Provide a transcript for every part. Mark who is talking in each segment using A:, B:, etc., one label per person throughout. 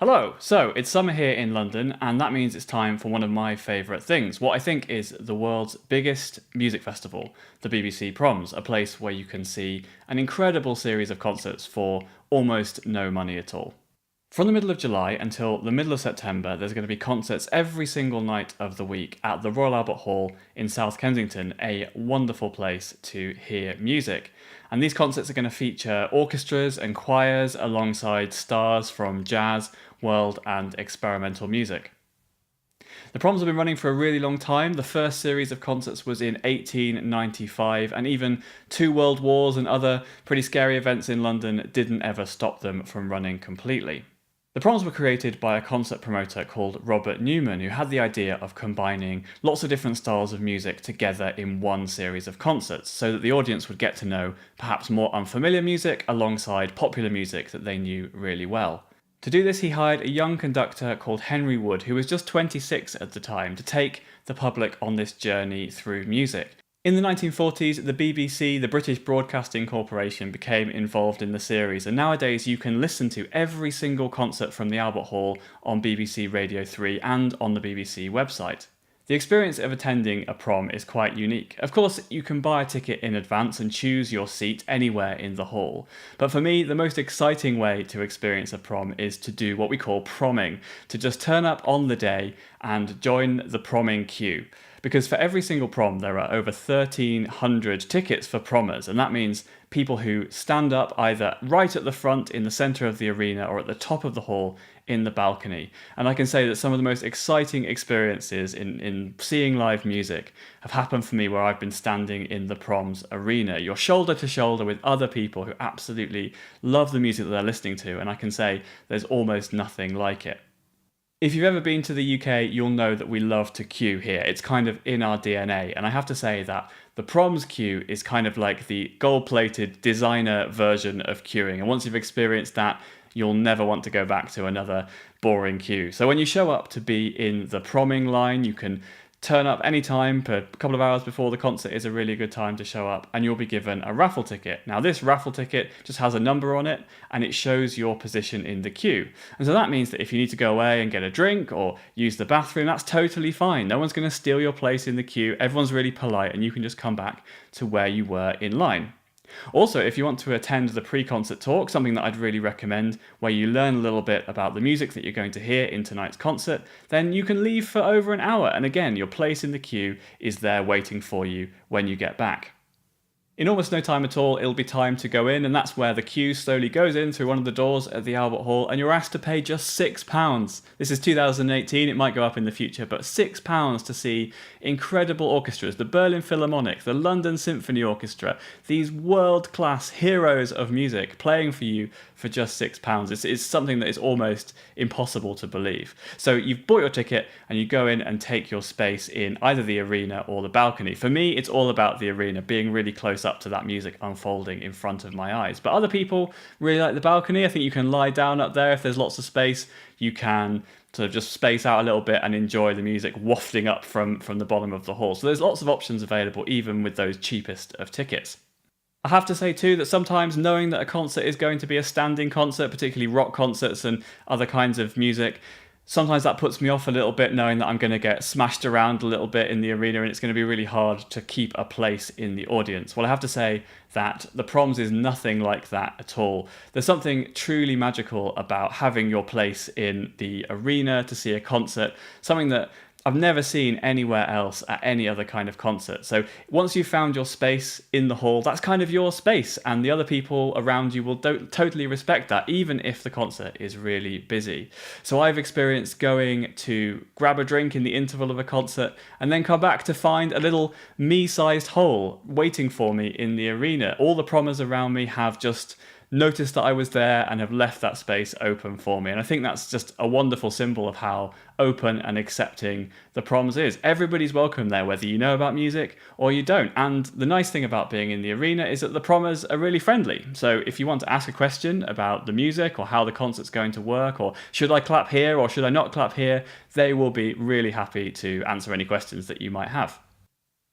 A: Hello! So, it's summer here in London, and that means it's time for one of my favourite things, what I think is the world's biggest music festival, the BBC Proms, a place where you can see an incredible series of concerts for almost no money at all. From the middle of July until the middle of September, there's going to be concerts every single night of the week at the Royal Albert Hall in South Kensington, a wonderful place to hear music. And these concerts are going to feature orchestras and choirs alongside stars from jazz, world, and experimental music. The Proms have been running for a really long time. The first series of concerts was in 1895, and even two world wars and other pretty scary events in London didn't ever stop them from running completely. The Proms were created by a concert promoter called Robert Newman, who had the idea of combining lots of different styles of music together in one series of concerts, so that the audience would get to know perhaps more unfamiliar music alongside popular music that they knew really well. To do this, he hired a young conductor called Henry Wood, who was just 26 at the time, to take the public on this journey through music. In the 1940s, the BBC, the British Broadcasting Corporation, became involved in the series, and nowadays you can listen to every single concert from the Albert Hall on BBC Radio 3 and on the BBC website. The experience of attending a prom is quite unique. Of course, you can buy a ticket in advance and choose your seat anywhere in the hall. But for me, the most exciting way to experience a prom is to do what we call promming, to just turn up on the day and join the promming queue. Because for every single prom, there are over 1,300 tickets for prommers, and that means people who stand up either right at the front in the centre of the arena or at the top of the hall in the balcony. And I can say that some of the most exciting experiences in seeing live music have happened for me where I've been standing in the Proms arena. You're shoulder to shoulder with other people who absolutely love the music that they're listening to, and I can say there's almost nothing like it. If you've ever been to the UK, you'll know that we love to queue here. It's kind of in our DNA, and I have to say that the Proms queue is kind of like the gold-plated designer version of queuing, and once you've experienced that, you'll never want to go back to another boring queue. So when you show up to be in the promming line, you can turn up anytime, a couple of hours before the concert is a really good time to show up, and you'll be given a raffle ticket. Now this raffle ticket just has a number on it and it shows your position in the queue. And so that means that if you need to go away and get a drink or use the bathroom, that's totally fine. No one's going to steal your place in the queue. Everyone's really polite and you can just come back to where you were in line. Also, if you want to attend the pre-concert talk, something that I'd really recommend, where you learn a little bit about the music that you're going to hear in tonight's concert, then you can leave for over an hour, and again, your place in the queue is there waiting for you when you get back. In almost no time at all, it'll be time to go in, and that's where the queue slowly goes in through one of the doors at the Albert Hall, and you're asked to pay just £6. This is 2018, it might go up in the future, but £6 to see incredible orchestras, the Berlin Philharmonic, the London Symphony Orchestra, these world-class heroes of music playing for you for just £6. It's something that is almost impossible to believe. So you've bought your ticket, and you go in and take your space in either the arena or the balcony. For me, it's all about the arena, being really close up to that music unfolding in front of my eyes. But other people really like the balcony. I think you can lie down up there if there's lots of space. You can sort of just space out a little bit and enjoy the music wafting up from the bottom of the hall. So there's lots of options available even with those cheapest of tickets. I have to say too that sometimes knowing that a concert is going to be a standing concert, particularly rock concerts and other kinds of music, sometimes that puts me off a little bit, knowing that I'm going to get smashed around a little bit in the arena and it's going to be really hard to keep a place in the audience. Well, I have to say that the Proms is nothing like that at all. There's something truly magical about having your place in the arena to see a concert, something that I've never seen anywhere else at any other kind of concert. So once you've found your space in the hall, that's kind of your space, and the other people around you will totally respect that, even if the concert is really busy. So I've experienced going to grab a drink in the interval of a concert and then come back to find a little me-sized hole waiting for me in the arena. All the prommers around me have just noticed that I was there and have left that space open for me. And I think that's just a wonderful symbol of how open and accepting the Proms is. Everybody's welcome there, whether you know about music or you don't. And the nice thing about being in the arena is that the prommers are really friendly. So if you want to ask a question about the music or how the concert's going to work, or should I clap here or should I not clap here, they will be really happy to answer any questions that you might have.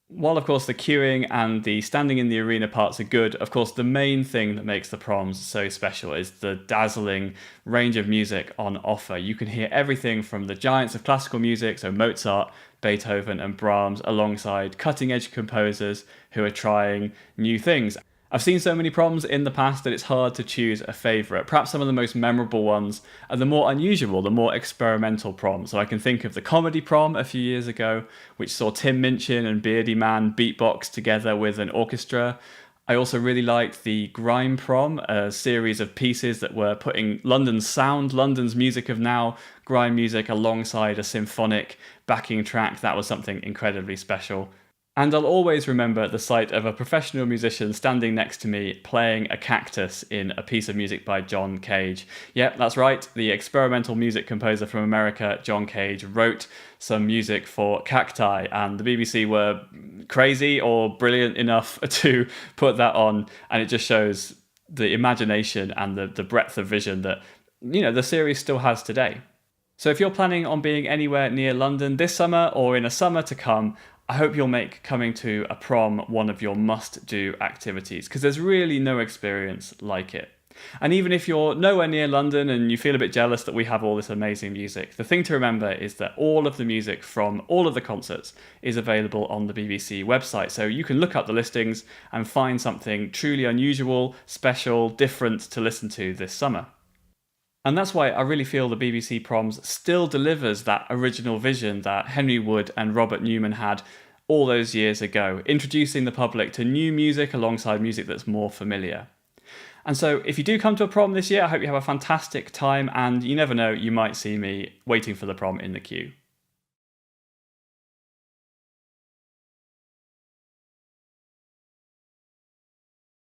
A: While, of course, the queuing and the standing in the arena parts are good, of course, the main thing that makes the proms so special is the dazzling range of music on offer. You can hear everything from the giants of classical music, so Mozart, Beethoven, and Brahms, alongside cutting edge composers who are trying new things. I've seen so many proms in the past that it's hard to choose a favourite. Perhaps some of the most memorable ones are the more unusual, the more experimental proms. So I can think of the comedy prom a few years ago, which saw Tim Minchin and Beardy Man beatbox together with an orchestra. I also really liked the Grime Prom, a series of pieces that were putting London's sound, London's music of now, grime music alongside a symphonic backing track. That was something incredibly special. And I'll always remember the sight of a professional musician standing next to me playing a cactus in a piece of music by John Cage. Yep, that's right, the experimental music composer from America, John Cage, wrote some music for cacti, and the BBC were crazy or brilliant enough to put that on, and it just shows the imagination and the breadth of vision that, the series still has today. So if you're planning on being anywhere near London this summer or in a summer to come, I hope you'll make coming to a prom one of your must-do activities, because there's really no experience like it. And even if you're nowhere near London and you feel a bit jealous that we have all this amazing music, the thing to remember is that all of the music from all of the concerts is available on the BBC website. So you can look up the listings and find something truly unusual, special, different to listen to this summer. And that's why I really feel the BBC Proms still delivers that original vision that Henry Wood and Robert Newman had all those years ago, introducing the public to new music alongside music that's more familiar. And so if you do come to a prom this year, I hope you have a fantastic time, and you never know, you might see me waiting for the prom in the queue.